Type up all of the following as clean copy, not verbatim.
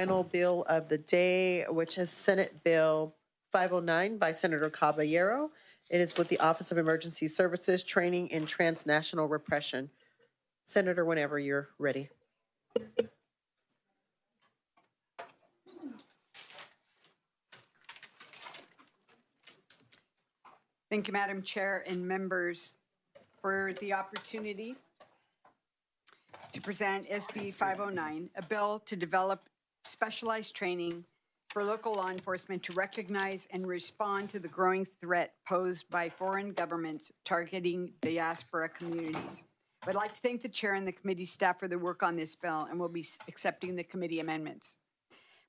Final bill of the day, which is Senate Bill 509 by Senator Caballero. It is with the Office of Emergency Services, Training in Transnational Repression. Senator, whenever you're ready. Thank you, Madam Chair and members, for the opportunity to present SB 509, a bill to develop specialized training for local law enforcement to recognize and respond to the growing threat posed by foreign governments targeting diaspora communities. I'd like to thank the Chair and the committee staff for their work on this bill, and will be accepting the committee amendments.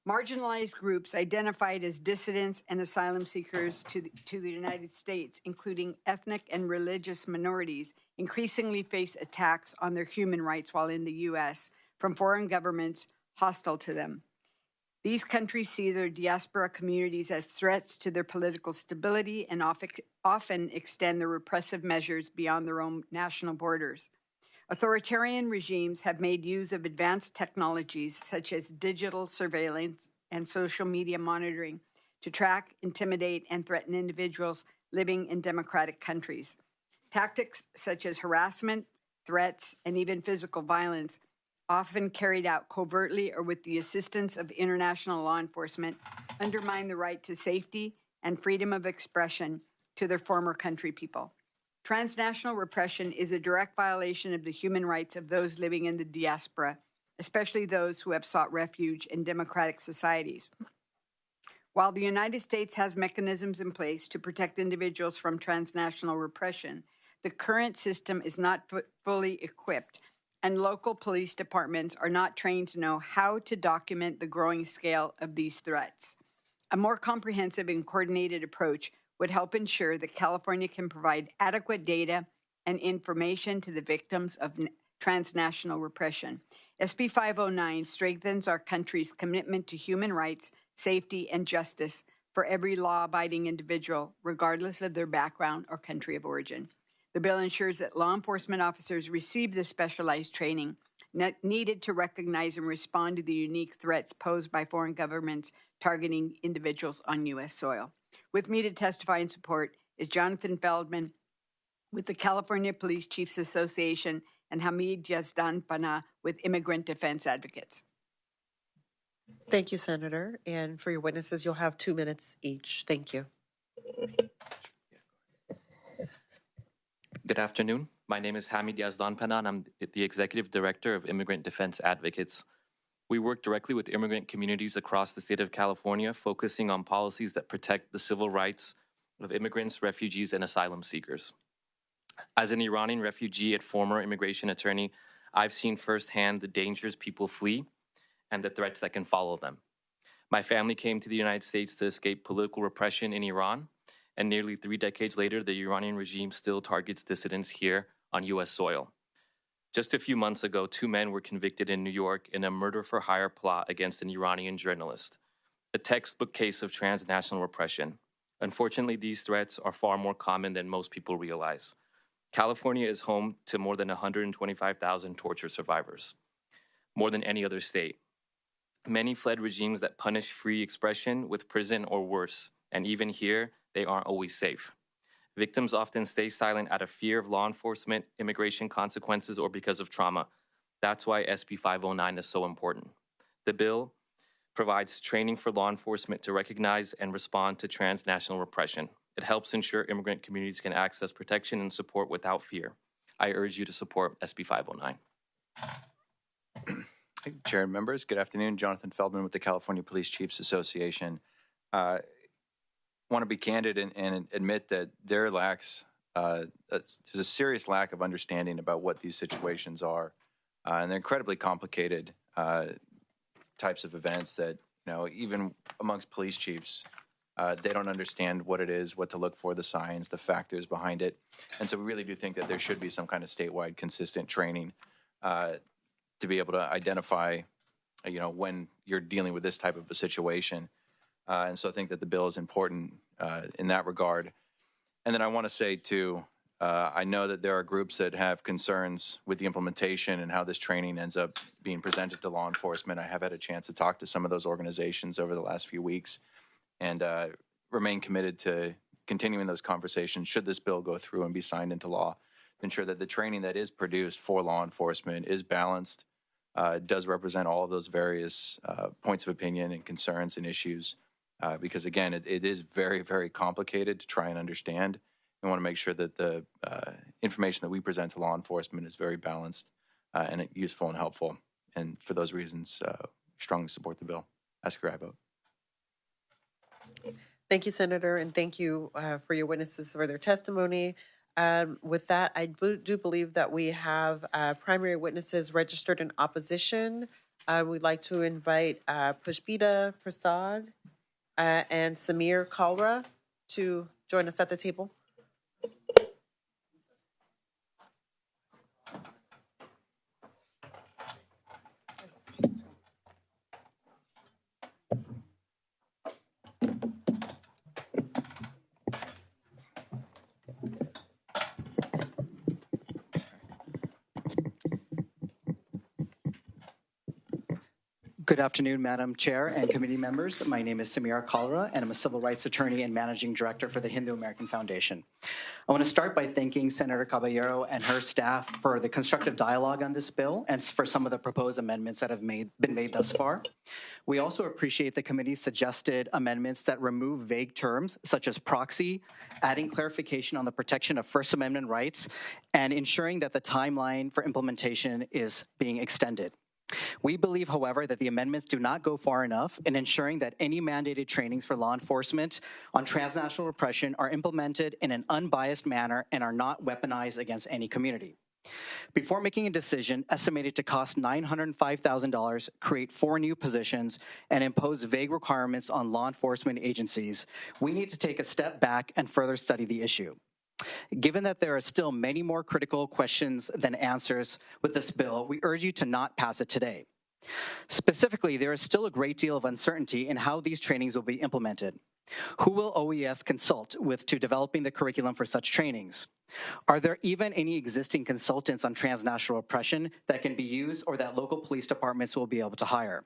Marginalized groups identified as dissidents and asylum seekers to the United States, including ethnic and religious minorities, increasingly face attacks on their human rights while in the U.S. from foreign governments hostile to them. These countries see their diaspora communities as threats to their political stability and often extend their repressive measures beyond their own national borders. Authoritarian regimes have made use of advanced technologies such as digital surveillance and social media monitoring to track, intimidate, and threaten individuals living in democratic countries. Tactics such as harassment, threats, and even physical violence, often carried out covertly or with the assistance of international law enforcement, undermine the right to safety and freedom of expression to their former country people. Transnational repression is a direct violation of the human rights of those living in the diaspora, especially those who have sought refuge in democratic societies. While the United States has mechanisms in place to protect individuals from transnational repression, the current system is not fully equipped, and local police departments are not trained to know how to document the growing scale of these threats. A more comprehensive and coordinated approach would help ensure that California can provide adequate data and information to the victims of transnational repression. SB 509 strengthens our country's commitment to human rights, safety, and justice for every law-abiding individual, regardless of their background or country of origin. The bill ensures that law enforcement officers receive the specialized training needed to recognize and respond to the unique threats posed by foreign governments targeting individuals on U.S. soil. With me to testify in support is Jonathan Feldman with the California Police Chiefs Association and Hamid Yazdanpana with Immigrant Defense Advocates. Thank you, Senator. And for your witnesses, you'll have 2 minutes each. Thank you. Good afternoon. My name is Hamid Yazdanpana, and I'm the Executive Director of Immigrant Defense Advocates. We work directly with immigrant communities across the state of California, focusing on policies that protect the civil rights of immigrants, refugees, and asylum seekers. As an Iranian refugee and former immigration attorney, I've seen firsthand the dangers people flee and the threats that can follow them. My family came to the United States to escape political repression in Iran, and nearly 3 decades later, the Iranian regime still targets dissidents here on U.S. soil. Just a few months ago, 2 men were convicted in New York in a murder-for-hire plot against an Iranian journalist, a textbook case of transnational repression. Unfortunately, these threats are far more common than most people realize. California is home to more than 125,000 torture survivors, more than any other state. Many fled regimes that punish free expression with prison or worse, and even here, they aren't always safe. Victims often stay silent out of fear of law enforcement, immigration consequences, or because of trauma. That's why SB 509 is so important. The bill provides training for law enforcement to recognize and respond to transnational repression. It helps ensure immigrant communities can access protection and support without fear. I urge you to support SB 509. Chair and members, good afternoon. Jonathan Feldman with the California Police Chiefs Association. Want to be candid and admit that there's a serious lack of understanding about what these situations are, and they're incredibly complicated types of events that, even amongst police chiefs, they don't understand what it is, what to look for, the signs, the factors behind it. And so we really do think that there should be some kind of statewide consistent training to be able to identify, when you're dealing with this type of a situation. And so I think that the bill is important in that regard. And then I want to say, too, I know that there are groups that have concerns with the implementation and how this training ends up being presented to law enforcement. I have had a chance to talk to some of those organizations over the last few weeks and remain committed to continuing those conversations should this bill go through and be signed into law to ensure that the training that is produced for law enforcement is balanced, does represent all of those various points of opinion and concerns and issues. Because again, it is very, very complicated to try and understand. We want to make sure that the information that we present to law enforcement is very balanced and useful and helpful. And for those reasons, strongly support the bill. Ask your aye vote. Thank you, Senator, and thank you for your witnesses for their testimony. With that, I do believe that we have primary witnesses registered in opposition. We'd like to invite Pushpita Prasad and Samir Kalra to join us at the table. Good afternoon, Madam Chair and committee members. My name is Samir Kalra, and I'm a civil rights attorney and managing director for the Hindu American Foundation. I want to start by thanking Senator Caballero and her staff for the constructive dialogue on this bill and for some of the proposed amendments that have been made thus far. We also appreciate the committee's suggested amendments that remove vague terms such as proxy, adding clarification on the protection of First Amendment rights, and ensuring that the timeline for implementation is being extended. We believe, however, that the amendments do not go far enough in ensuring that any mandated trainings for law enforcement on transnational repression are implemented in an unbiased manner and are not weaponized against any community. Before making a decision estimated to cost $905,000, create 4 new positions, and impose vague requirements on law enforcement agencies, we need to take a step back and further study the issue. Given that there are still many more critical questions than answers with this bill, we urge you to not pass it today. Specifically, there is still a great deal of uncertainty in how these trainings will be implemented. Who will OES consult with to developing the curriculum for such trainings? Are there even any existing consultants on transnational oppression that can be used or that local police departments will be able to hire?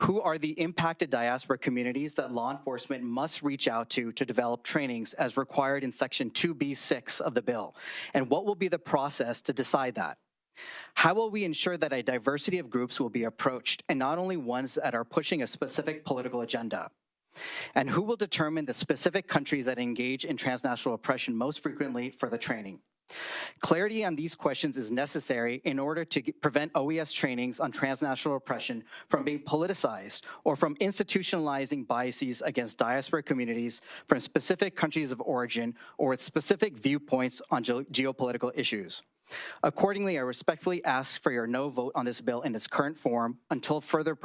Who are the impacted diaspora communities that law enforcement must reach out to develop trainings as required in Section 2B6 of the bill? And what will be the process to decide that? How will we ensure that a diversity of groups will be approached and not only ones that are pushing a specific political agenda? And who will determine the specific countries that engage in transnational oppression most frequently for the training? Clarity on these questions is necessary in order to prevent OES trainings on transnational oppression from being politicized or from institutionalizing biases against diaspora communities from specific countries of origin or with specific viewpoints on geopolitical issues. Accordingly, I respectfully ask for your no vote on this bill in its current form until further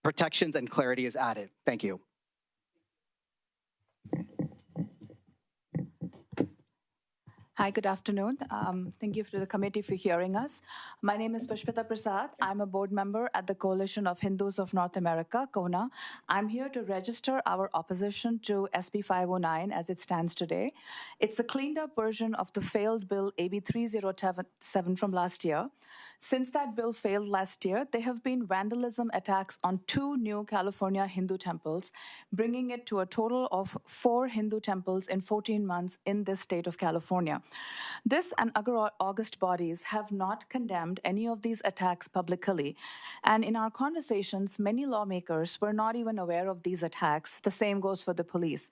protections and clarity is added. Thank you. Hi, good afternoon. Thank you to the committee for hearing us. My name is Pushpita Prasad. I'm a board member at the Coalition of Hindus of North America, CONA. I'm here to register our opposition to SB 509 as it stands today. It's a cleaned up version of the failed bill AB 307 from last year. Since that bill failed last year, there have been vandalism attacks on 2 new California Hindu temples, bringing it to a total of 4 Hindu temples in 14 months in this state of California. This and other August bodies have not condemned any of these attacks publicly. And in our conversations, many lawmakers were not even aware of these attacks. The same goes for the police.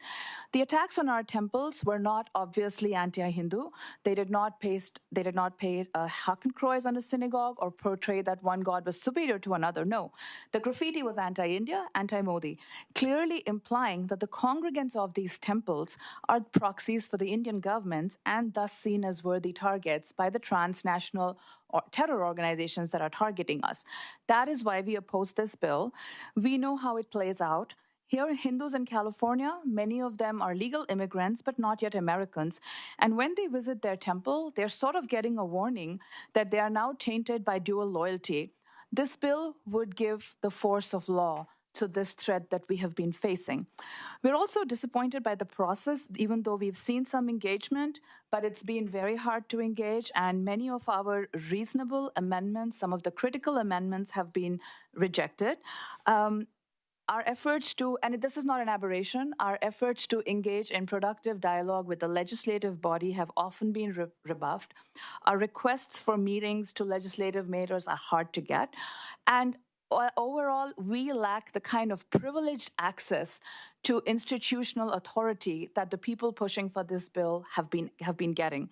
The attacks on our temples were not obviously anti-Hindu. They did not paste hakenkreuz on a synagogue or portray that one god was superior to another. No. The graffiti was anti-India, anti-Modi, clearly implying that the congregants of these temples are proxies for the Indian governments and thus seen as worthy targets by the transnational or terror organizations that are targeting us. That is why we oppose this bill. We know how it plays out. Here, Hindus in California, many of them are legal immigrants, but not yet Americans. And when they visit their temple, they're sort of getting a warning that they are now tainted by dual loyalty. This bill would give the force of law to this threat that we have been facing. We're also disappointed by the process, even though we've seen some engagement, but it's been very hard to engage, and many of our reasonable amendments, some of the critical amendments, have been rejected. Our efforts to, and this is not an aberration, our efforts to engage in productive dialogue with the legislative body have often been rebuffed. Our requests for meetings to legislative matters are hard to get. And overall, we lack the kind of privileged access to institutional authority that the people pushing for this bill have been getting.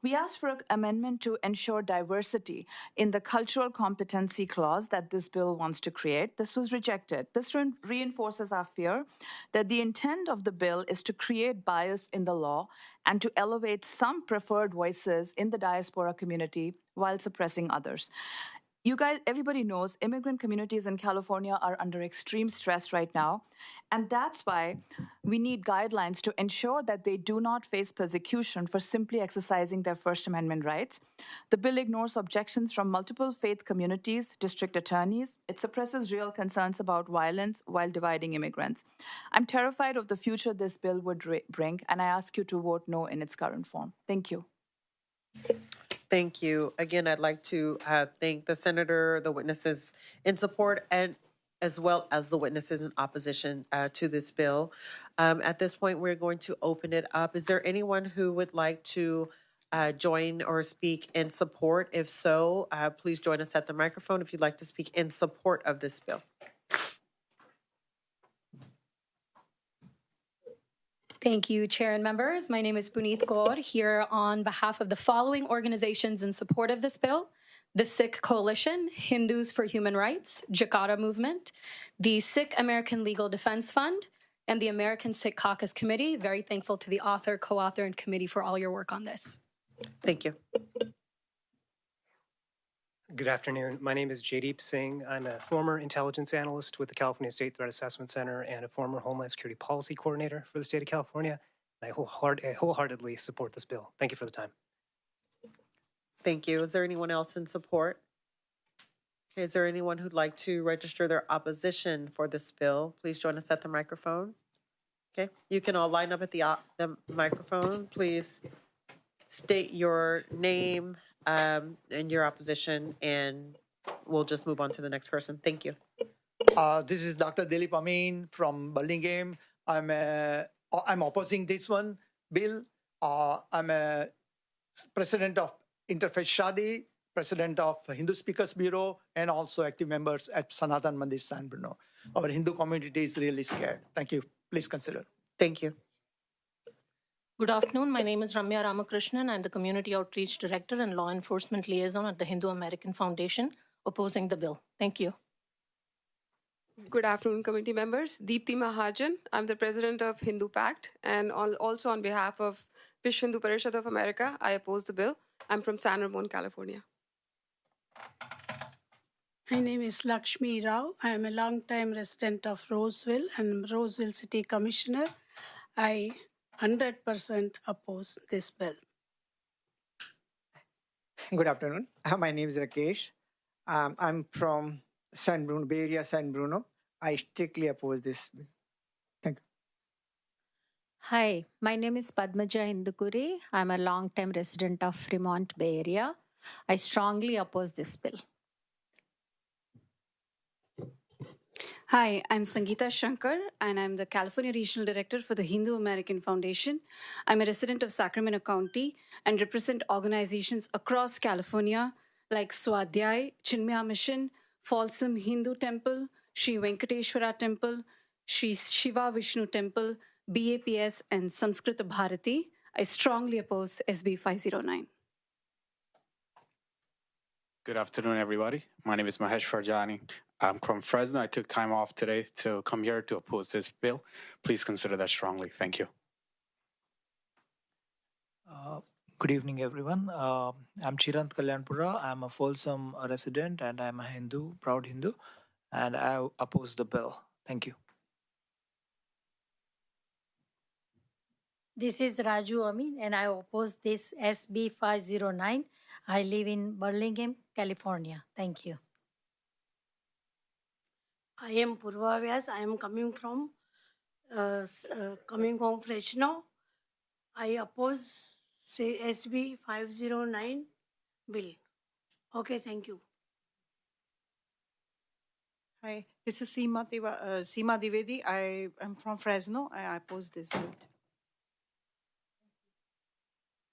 We asked for an amendment to ensure diversity in the cultural competency clause that this bill wants to create. This was rejected. This reinforces our fear that the intent of the bill is to create bias in the law and to elevate some preferred voices in the diaspora community while suppressing others. You guys, everybody knows immigrant communities in California are under extreme stress right now. And that's why we need guidelines to ensure that they do not face persecution for simply exercising their First Amendment rights. The bill ignores objections from multiple faith communities, district attorneys. It suppresses real concerns about violence while dividing immigrants. I'm terrified of the future this bill would bring, and I ask you to vote no in its current form. Thank you. Thank you. Again, I'd like to thank the senator, the witnesses in support, and as well as the witnesses in opposition to this bill. At this point, we're going to open it up. Is there anyone who would like to join or speak in support? If so, please join us at the microphone if you'd like to speak in support of this bill. Thank you, Chair and members. My name is Puneet Kaur, here on behalf of the following organizations in support of this bill: the Sikh Coalition, Hindus for Human Rights, Jakarta Movement, the Sikh American Legal Defense Fund, and the American Sikh Caucus Committee. Very thankful to the author, co-author, and committee for all your work on this. Thank you. Good afternoon. My name is Jaydeep Singh. I'm a former intelligence analyst with the California State Threat Assessment Center and a former Homeland Security Policy Coordinator for the state of California. I wholeheartedly support this bill. Thank you for the time. Thank you. Is there anyone else in support? Okay, is there anyone who'd like to register their opposition for this bill? Please join us at the microphone. Okay, you can all line up at the microphone. Please state your name and your opposition, and we'll just move on to the next person. Thank you. This is Dr. Dilip Amin from Burlingame. I'm opposing this one bill. I'm a president of Interfaith Shadi, president of Hindu Speakers Bureau, and also active members at Sanatan Mandir San Bruno. Our Hindu community is really scared. Thank you. Please consider. Thank you. Good afternoon. My name is Ramya Ramakrishnan. I'm the Community Outreach Director and Law Enforcement Liaison at the Hindu American Foundation, opposing the bill. Thank you. Good afternoon, committee members. Deepthi Mahajan. I'm the president of Hindu Pact, and also on behalf of Vishwa Hindu Parishad of America, I oppose the bill. I'm from San Ramon, California. My name is Lakshmi Rao. I am a long-time resident of Roseville and Roseville City Commissioner. I 100% oppose this bill. Good afternoon. My name is Rakesh. I'm from San Bruno, Bay Area, San Bruno. I strictly oppose this bill. Thank you. Hi, my name is Padmaja Indukuri. I'm a long-time resident of Fremont, Bay Area. I strongly oppose this bill. Hi, I'm Sangeeta Shankar, and I'm the California Regional Director for the Hindu American Foundation. I'm a resident of Sacramento County and represent organizations across California like Swadhyay, Chinmaya Mission, Folsom Hindu Temple, Sri Venkateshwara Temple, Sri Shiva Vishnu Temple, BAPS, and Samskrita Bharati. I strongly oppose SB 509. Good afternoon, everybody. My name is Mahesh Farjani. I'm from Fresno. I took time off today to come here to oppose this bill. Please consider that strongly. Thank you. Good evening, everyone. I'm Chirant Kalyanpura. I'm a Folsom resident and I'm a Hindu, proud Hindu, and I oppose the bill. Thank you. This is Raju Amin, and I oppose this SB 509. I live in Burlingame, California. Thank you. I am Purva Vyas. I am coming from Fresno. I oppose say SB 509 bill. Okay, thank you. Hi, this is Seema Divedi. I am from Fresno. I oppose this bill.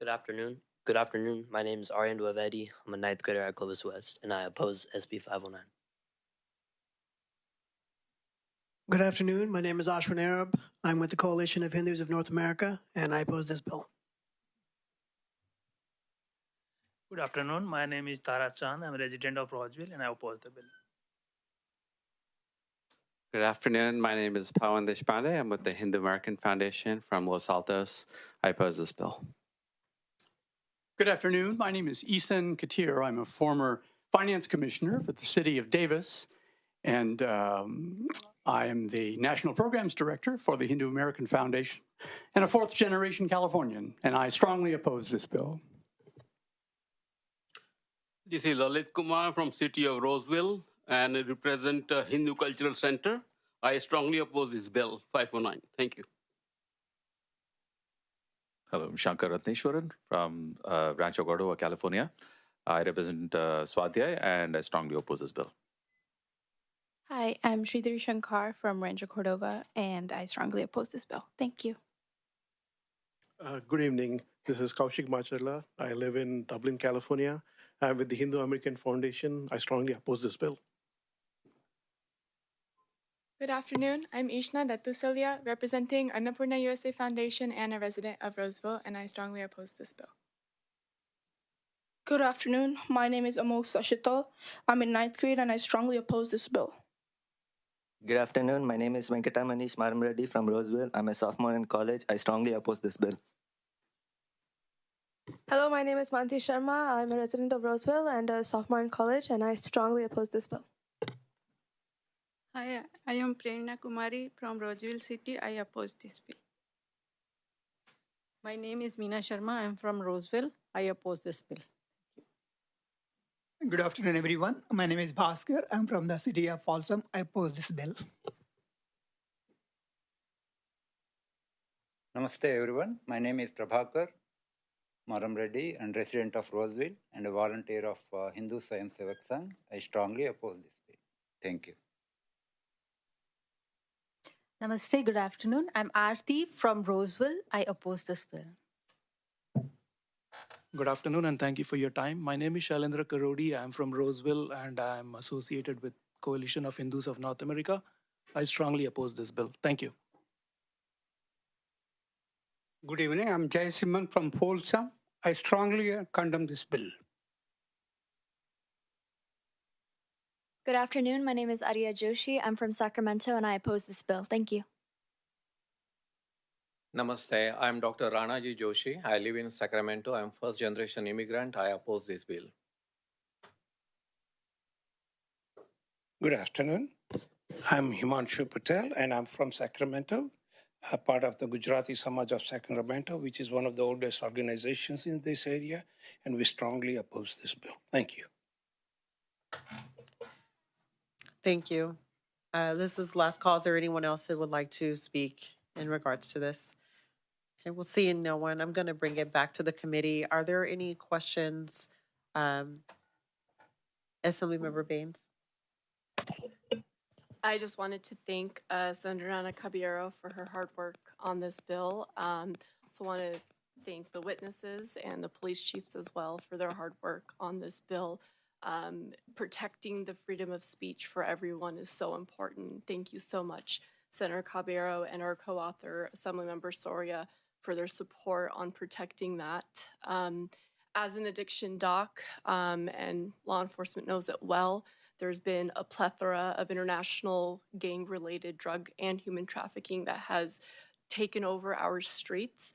Good afternoon. Good afternoon. My name is Aryan Dwavedi. I'm a ninth grader at Clovis West, and I oppose SB 509. Good afternoon. My name is Ashwin Arab. I'm with the Coalition of Hindus of North America, and I oppose this bill. Good afternoon. My name is Tara Chand. I'm a resident of Roseville and I oppose the bill. Good afternoon. My name is Pawan Deshpande. I'm with the Hindu American Foundation from Los Altos. I oppose this bill. Good afternoon. My name is Isan Katir. I'm a former finance commissioner for the city of Davis, and I am the national programs director for the Hindu American Foundation and a fourth generation Californian, and I strongly oppose this bill. This is Lalit Kumar from city of Roseville and I represent Hindu Cultural Center. I strongly oppose this bill, 509. Thank you. Hello, I'm Shankar Ratneshwaran from Rancho Cordova, California. I represent Swadhyay and I strongly oppose this bill. Hi, I'm Sridhar Shankar from Rancho Cordova, and I strongly oppose this bill. Thank you. Good evening. This is Kaushik Macharla. I live in Dublin, California. I'm with the Hindu American Foundation. I strongly oppose this bill. Good afternoon. I'm Ishna Dattusalia, representing Annapurna USA Foundation and a resident of Roseville, and I strongly oppose this bill. Good afternoon. My name is Amol Sashital. I'm in 9th grade and I strongly oppose this bill. Good afternoon. My name is Venkatamanish Maramreddy from Roseville. I'm a sophomore in college. I strongly oppose this bill. Hello, my name is Manti Sharma. I'm a resident of Roseville and a sophomore in college, and I strongly oppose this bill. Hi, I am Prerna Kumari from Roseville City. I oppose this bill. My name is Meena Sharma. I'm from Roseville. I oppose this bill. Good afternoon, everyone. My name is Bhaskar. I'm from the city of Folsom. I oppose this bill. Namaste, everyone. My name is Prabhakar Maram Reddy, and resident of Roseville and a volunteer of Hindu Science Sevak Sangh. I strongly oppose this bill. Thank you. Namaste, good afternoon. I'm Aarti from Roseville. I oppose this bill. Good afternoon and thank you for your time. My name is Shailendra Karodi. I'm from Roseville and I'm associated with Coalition of Hindus of North America. I strongly oppose this bill. Thank you. Good evening. I'm Jay Simon from Folsom. I strongly condemn this bill. Good afternoon. My name is Arya Joshi. I'm from Sacramento and I oppose this bill. Thank you. Namaste. I'm Dr. Ranaji Joshi. I live in Sacramento. I'm first generation immigrant. I oppose this bill. Good afternoon. I'm Himanshu Patel and I'm from Sacramento, a part of the Gujarati Samaj of Sacramento, which is one of the oldest organizations in this area, and we strongly oppose this bill. Thank you. Thank you. This is last call. Is there anyone else who would like to speak in regards to this? Okay, we'll see no one. I'm going to bring it back to the committee. Are there any questions? Assemblymember Baines? I just wanted to thank Senator Ana Caballero for her hard work on this bill. Also want to thank the witnesses and the police chiefs as well for their hard work on this bill. Protecting the freedom of speech for everyone is so important. Thank you so much, Senator Caballero and our co-author, Assemblymember Soria, for their support on protecting that. As an addiction doc, and law enforcement knows it well, there's been a plethora of international gang-related drug and human trafficking that has taken over our streets.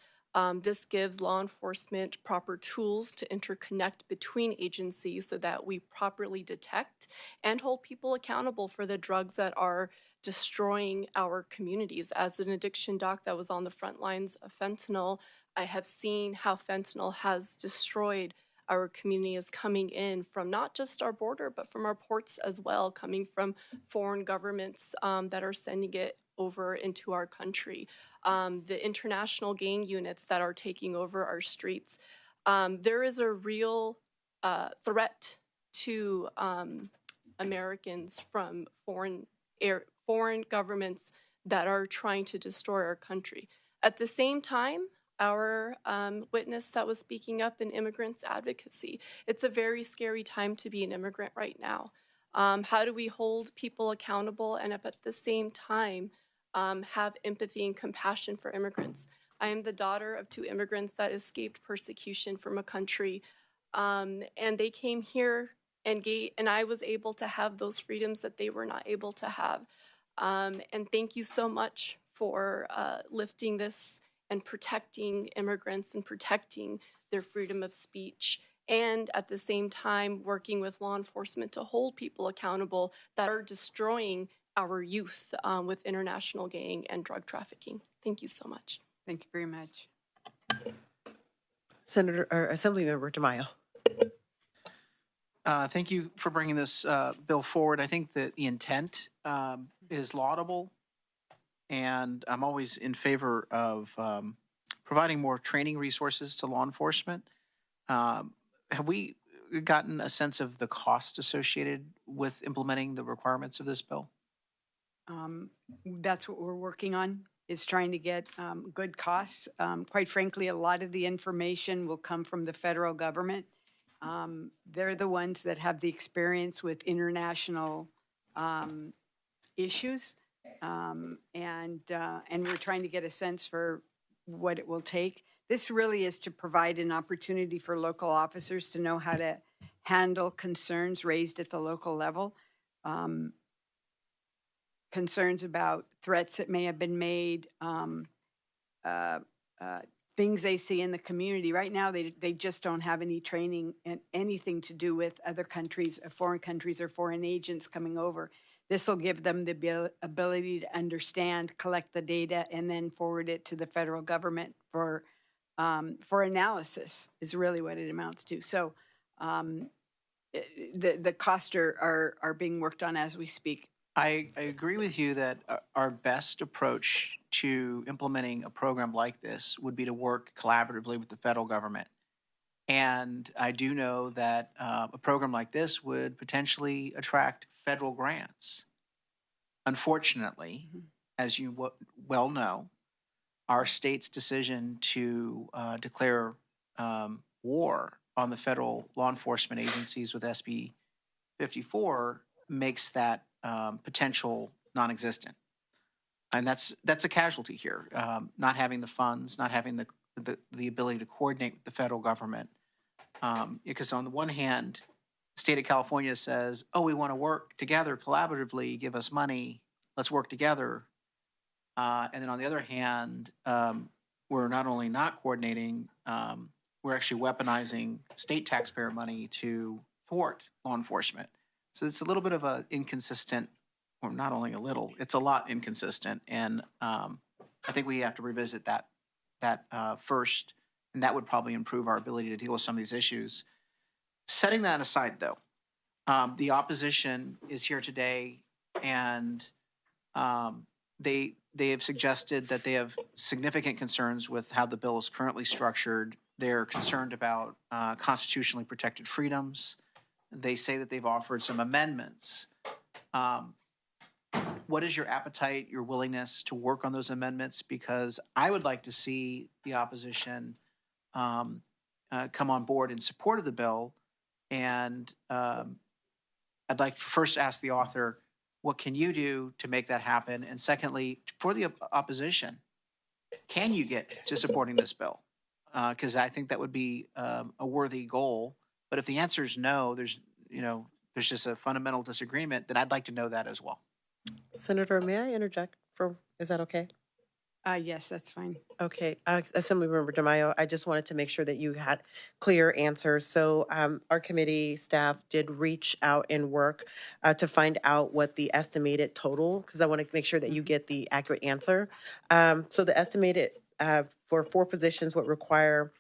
This gives law enforcement proper tools to interconnect between agencies so that we properly detect and hold people accountable for the drugs that are destroying our communities. As an addiction doc that was on the front lines of fentanyl, I have seen how fentanyl has destroyed our community is coming in from not just our border, but from our ports as well, coming from foreign governments that are sending it over into our country. The international gang units that are taking over our streets. There is a real threat to Americans from foreign governments that are trying to destroy our country. At the same time, our witness that was speaking up in immigrants advocacy, it's a very scary time to be an immigrant right now. How do we hold people accountable and at the same time have empathy and compassion for immigrants? I am the daughter of 2 immigrants that escaped persecution from a country, and they came here and I was able to have those freedoms that they were not able to have. And thank you so much for lifting this and protecting immigrants and protecting their freedom of speech, and at the same time working with law enforcement to hold people accountable that are destroying our youth with international gang and drug trafficking. Thank you so much. Thank you very much. Assemblymember DeMaio. Thank you for bringing this bill forward. I think that the intent is laudable, and I'm always in favor of providing more training resources to law enforcement. Have we gotten a sense of the cost associated with implementing the requirements of this bill? That's what we're working on, is trying to get good costs. Quite frankly, a lot of the information will come from the federal government. They're the ones that have the experience with international issues, and we're trying to get a sense for what it will take. This really is to provide an opportunity for local officers to know how to handle concerns raised at the local level. Concerns about threats that may have been made, things they see in the community. Right now, they just don't have any training and anything to do with other countries, foreign countries, or foreign agents coming over. This will give them the ability to understand, collect the data, and then forward it to the federal government for analysis, is really what it amounts to. So the costs are being worked on as we speak. I agree with you that our best approach to implementing a program like this would be to work collaboratively with the federal government. And I do know that a program like this would potentially attract federal grants. Unfortunately, as you well know, our state's decision to declare war on the federal law enforcement agencies with SB 54 makes that potential non-existent. And that's a casualty here, not having the funds, not having the ability to coordinate with the federal government. Because on the one hand, the state of California says, oh, we want to work together collaboratively, give us money, let's work together. And then on the other hand, we're not only not coordinating, we're actually weaponizing state taxpayer money to thwart law enforcement. So it's a little bit of an inconsistent, or not only a little, it's a lot inconsistent. And I think we have to revisit that first, and that would probably improve our ability to deal with some of these issues. Setting that aside, though, the opposition is here today, and they have suggested that they have significant concerns with how the bill is currently structured. They're concerned about constitutionally protected freedoms. They say that they've offered some amendments. What is your appetite, your willingness to work on those amendments? Because I would like to see the opposition come on board in support of the bill. And I'd like to first ask the author, what can you do to make that happen? And secondly, for the opposition, can you get to supporting this bill? Because I think that would be a worthy goal. But if the answer is no, there's just a fundamental disagreement, then I'd like to know that as well. Senator, may I interject? Is that okay? Yes, that's fine. Okay, Assemblymember DeMaio, I just wanted to make sure that you had clear answers. So our committee staff did reach out and work to find out what the estimated total, because I want to make sure that you get the accurate answer. So the estimated for 4 positions would require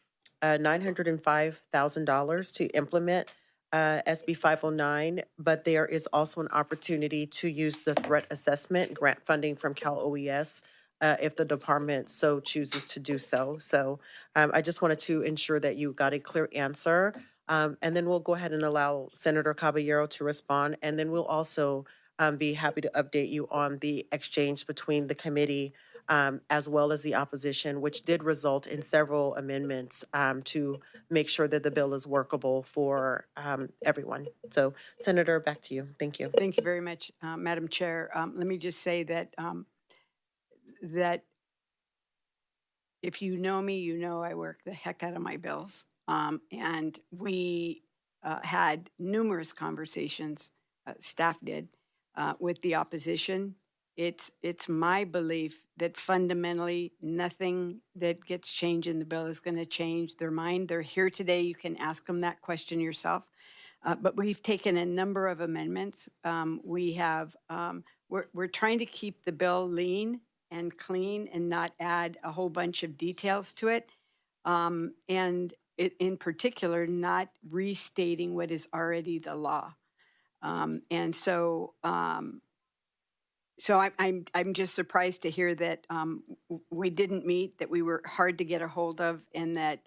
$905,000 to implement SB 509, but there is also an opportunity to use the threat assessment grant funding from Cal OES if the department so chooses to do so. So I just wanted to ensure that you got a clear answer. And then we'll go ahead and allow Senator Caballero to respond. And then we'll also be happy to update you on the exchange between the committee as well as the opposition, which did result in several amendments to make sure that the bill is workable for everyone. So, Senator, back to you. Thank you. Thank you very much, Madam Chair. Let me just say that that if you know me, you know I work the heck out of my bills. And we had numerous conversations, staff did, with the opposition. It's my belief that fundamentally nothing that gets changed in the bill is going to change their mind. They're here today. You can ask them that question yourself. But we've taken a number of amendments. We're trying to keep the bill lean and clean and not add a whole bunch of details to it. And in particular, not restating what is already the law. And so I'm just surprised to hear that we didn't meet, that we were hard to get a hold of, and that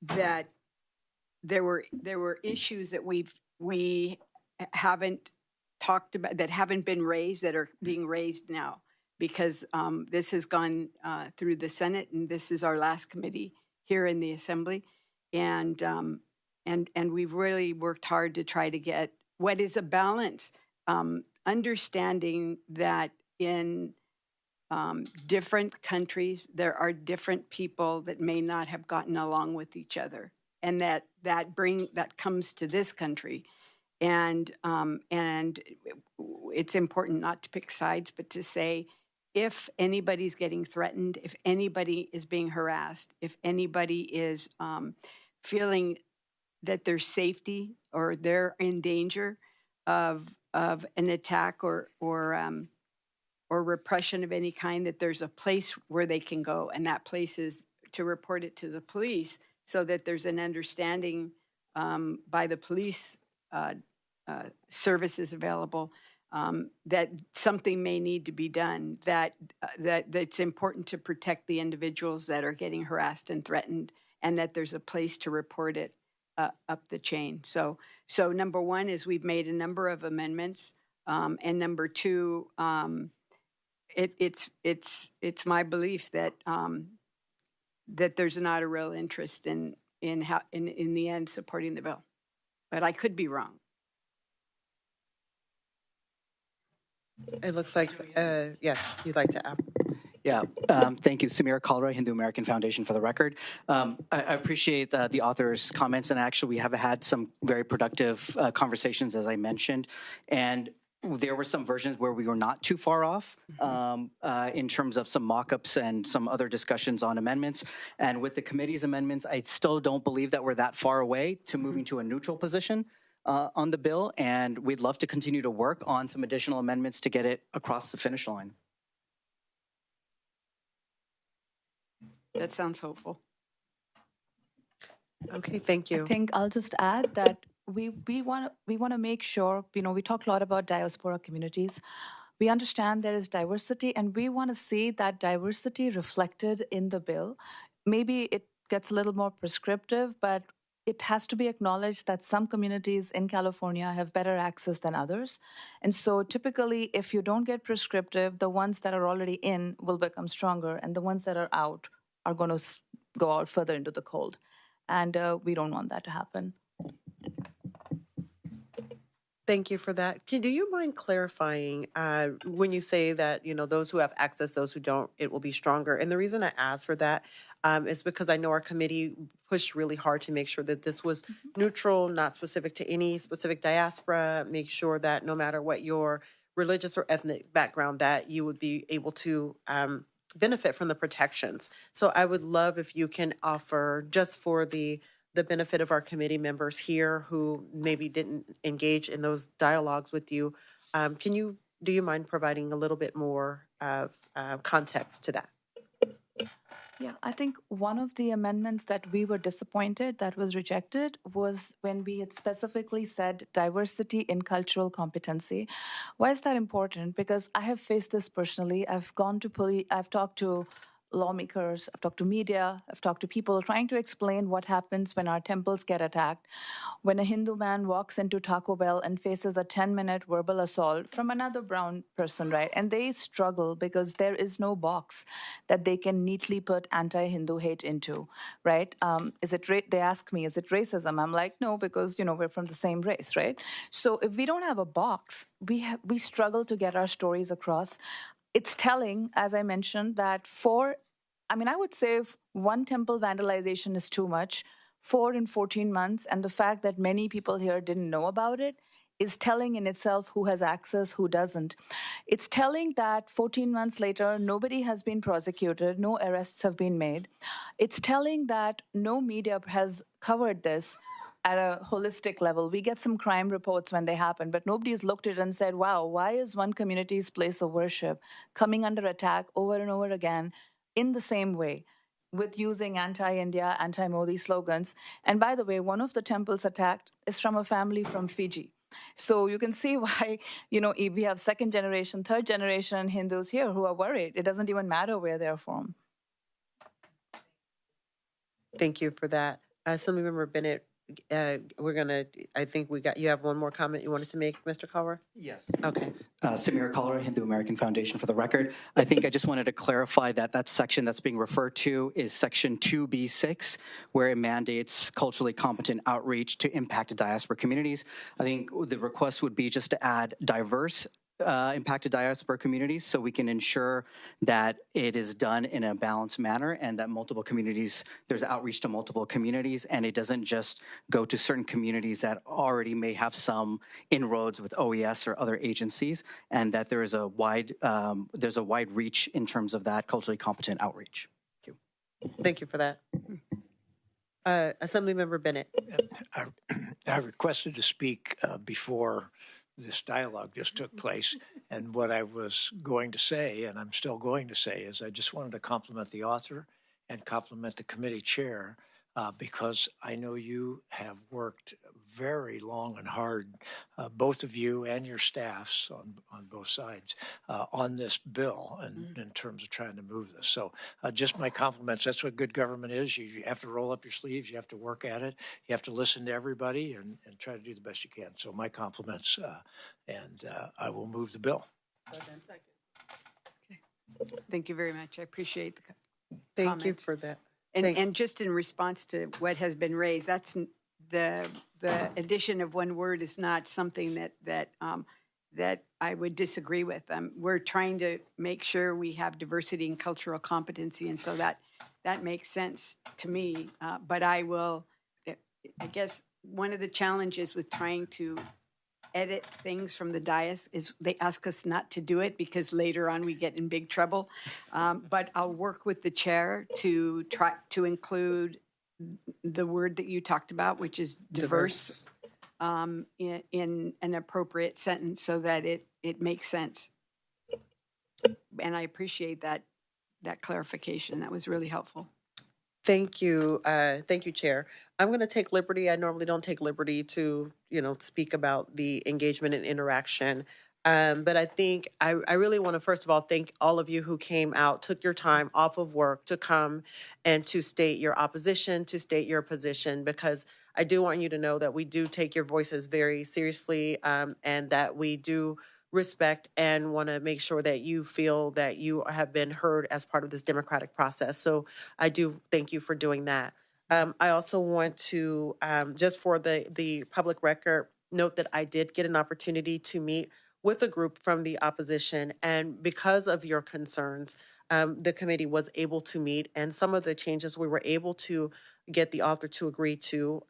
that there were issues that we haven't talked about, that haven't been raised, that are being raised now, because this has gone through the Senate, and this is our last committee here in the Assembly, and we've really worked hard to try to get what is a balance, understanding that in different countries there are different people that may not have gotten along with each other, and that comes to this country. And it's important not to pick sides, but to say, if anybody's getting threatened, if anybody is being harassed, if anybody is feeling that their safety or they're in danger of an attack or repression of any kind, that there's a place where they can go, and that place is to report it to the police, so that there's an understanding by the police services available that something may need to be done, that it's important to protect the individuals that are getting harassed and threatened, and that there's a place to report it up the chain. So number one is we've made a number of amendments, and number two, it's my belief that that there's not a real interest in the end supporting the bill, but I could be wrong. It looks like, yes, you'd like to add. Yeah, thank you. Samir Kalra, Hindu American Foundation, for the record. I appreciate the author's comments, and actually we have had some very productive conversations, as I mentioned, and there were some versions where we were not too far off in terms of some mock-ups and some other discussions on amendments. And with the committee's amendments, I still don't believe that we're that far away to moving to a neutral position on the bill, and we'd love to continue to work on some additional amendments to get it across the finish line. That sounds hopeful. Okay, thank you. I think I'll just add that we want to make sure, we talk a lot about diaspora communities. We understand there is diversity, and we want to see that diversity reflected in the bill. Maybe it gets a little more prescriptive, but it has to be acknowledged that some communities in California have better access than others. And so typically, if you don't get prescriptive, the ones that are already in will become stronger, and the ones that are out are going to go out further into the cold. And we don't want that to happen. Thank you for that. Do you mind clarifying when you say that, those who have access, those who don't, it will be stronger? And the reason I ask for that is because I know our committee pushed really hard to make sure that this was neutral, not specific to any specific diaspora, make sure that no matter what your religious or ethnic background, that you would be able to benefit from the protections. So I would love if you can offer, just for the benefit of our committee members here who maybe didn't engage in those dialogues with you, do you mind providing a little bit more of context to that? Yeah, I think one of the amendments that we were disappointed that was rejected was when we had specifically said diversity in cultural competency. Why is that important? Because I have faced this personally. I've gone to police, I've talked to lawmakers, I've talked to media, I've talked to people trying to explain what happens when our temples get attacked. When a Hindu man walks into Taco Bell and faces a 10-minute verbal assault from another brown person, right? And they struggle because there is no box that they can neatly put anti-Hindu hate into, right? They ask me, is it racism? I'm like, no, because, we're from the same race, right? So if we don't have a box, we struggle to get our stories across. It's telling, as I mentioned, that I would say if one temple vandalization is too much, 4 in 14 months, and the fact that many people here didn't know about it is telling in itself who has access, who doesn't. It's telling that 14 months later, nobody has been prosecuted, no arrests have been made. It's telling that no media has covered this at a holistic level. We get some crime reports when they happen, but nobody's looked at it and said, wow, why is one community's place of worship coming under attack over and over again in the same way, with using anti-India, anti-Modi slogans? And by the way, one of the temples attacked is from a family from Fiji. So you can see why, we have second generation, third generation Hindus here who are worried. It doesn't even matter where they're from. Thank you for that. Assemblymember Bennett, I think you have one more comment you wanted to make, Mr. Kaur? Yes. Okay. Samir Kalra, Hindu American Foundation for the record. I think I just wanted to clarify that that section that's being referred to is section 2B6, where it mandates culturally competent outreach to impacted diaspora communities. I think the request would be just to add diverse impacted diaspora communities so we can ensure that it is done in a balanced manner and that there's outreach to multiple communities, and it doesn't just go to certain communities that already may have some inroads with OES or other agencies, and that there's a wide reach in terms of that culturally competent outreach. Thank you. Thank you for that. Assemblymember Bennett. I requested to speak before this dialogue just took place. And what I was going to say, and I'm still going to say, is I just wanted to compliment the author and compliment the committee chair because I know you have worked very long and hard, both of you and your staffs on both sides, on this bill and in terms of trying to move this. So just my compliments. That's what good government is. You have to roll up your sleeves. You have to work at it. You have to listen to everybody and try to do the best you can. So my compliments, and I will move the bill. Thank you very much. I appreciate the Thank comments. you for that. And just in response to what has been raised, that's the addition of one word is not something that I would disagree with. We're trying to make sure we have diversity and cultural competency, and so that makes sense to me. But I guess one of the challenges with trying to edit things from the dais is they ask us not to do it because later on we get in big trouble. But I'll work with the chair to try to include the word that you talked about, which is diverse. In an appropriate sentence so that it makes sense. And I appreciate that clarification. That was really helpful. Thank you. Thank you, Chair. I'm going to take liberty. I normally don't take liberty to, speak about the engagement and interaction. But I think I really want to, first of all, thank all of you who came out, took your time off of work to come and to state your opposition, to state your position, because I do want you to know that we do take your voices very seriously, and that we do respect and want to make sure that you feel that you have been heard as part of this democratic process. So I do thank you for doing that. I also want to, just for the public record, note that I did get an opportunity to meet with a group from the opposition, and because of your concerns, the committee was able to meet, and some of the changes we were able to get the author to agree to,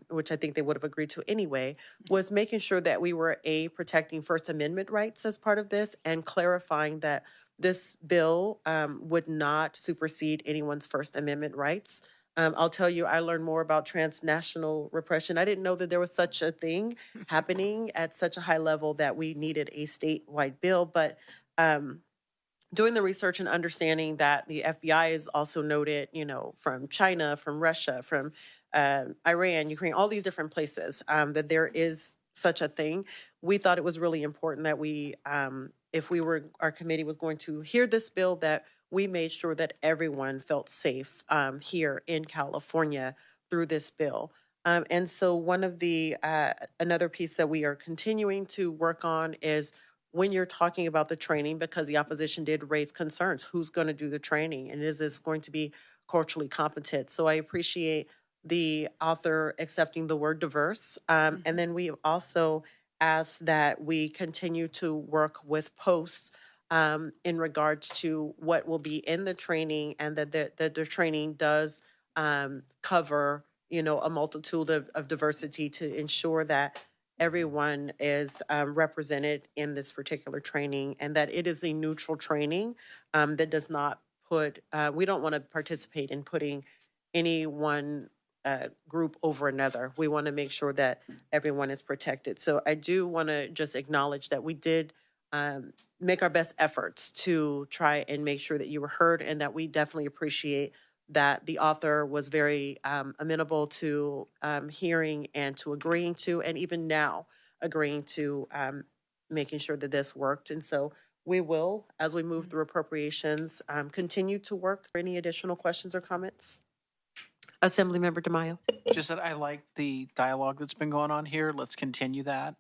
which I think they would have agreed to anyway, was making sure that we were protecting First Amendment rights as part of this, and clarifying that this bill would not supersede anyone's First Amendment rights. I'll tell you, I learned more about transnational repression. I didn't know that there was such a thing happening at such a high level that we needed a statewide bill, but doing the research and understanding that the FBI is also noted, from China, from Russia, from Iran, Ukraine, all these different places, that there is such a thing. We thought it was really important that we, if our committee was going to hear this bill, that we made sure that everyone felt safe here in California through this bill. And so one of another piece that we are continuing to work on is when you're talking about the training, because the opposition did raise concerns, who's going to do the training and is this going to be culturally competent? So I appreciate the author accepting the word diverse. And then we also asked that we continue to work with posts in regards to what will be in the training, and that the training does cover, a multitude of diversity to ensure that everyone is represented in this particular training, and that it is a neutral training that does not we don't want to participate in putting any one group over another. We want to make sure that everyone is protected. So I do want to just acknowledge that we did make our best efforts to try and make sure that you were heard, and that we definitely appreciate that the author was very amenable to hearing and to agreeing to, and even now agreeing to making sure that this worked. And so we will, as we move through appropriations, continue to work. Any additional questions or comments? Assemblymember DeMaio. Just that I like the dialogue that's been going on here. Let's continue that.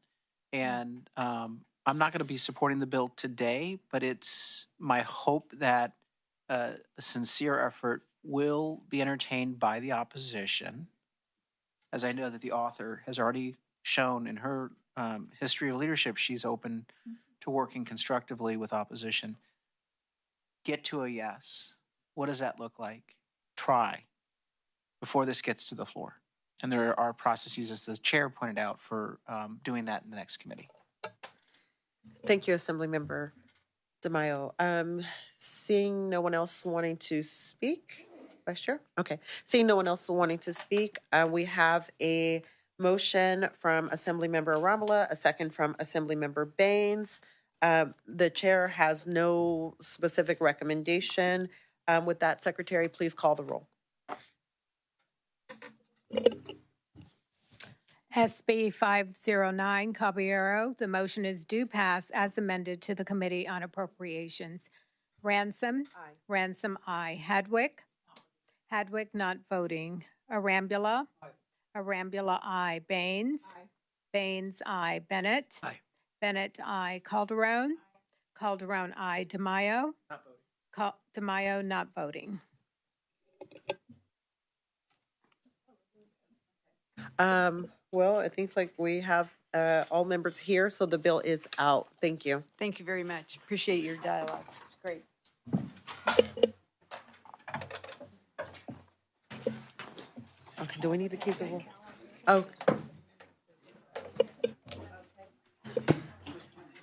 And I'm not going to be supporting the bill today, but it's my hope that a sincere effort will be entertained by the opposition, as I know that the author has already shown in her history of leadership she's open to working constructively with opposition. Get to a yes. What does that look like? Try before this gets to the floor. And there are processes, as the chair pointed out, for doing that in the next committee. Thank you, Assemblymember DeMaio. Seeing no one else wanting to speak, Vice Chair? Okay. Seeing no one else wanting to speak, we have a motion from Assemblymember Aramala, a second from Assemblymember Baines. The chair has no specific recommendation. With that, Secretary, please call the roll. SB 509, Caballero. The motion is due pass as amended to the Committee on Appropriations. Ransom? Aye. Ransom, aye. Hadwick? Hadwick not voting. Arambula? Aye. Arambula, aye. Baines? Aye. Baines, aye. Bennett? Aye. Bennett, aye. Calderon? Calderon, aye. DeMaio? Not voting. DeMaio not voting. Well, it seems like we have all members here, so the bill is out. Thank you. Thank you very much. Appreciate your dialogue. It's great. Okay, do we need to keep the roll? Oh.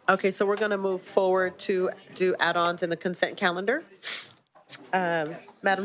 Okay, so we're going to move forward to do add-ons in the consent calendar. Madam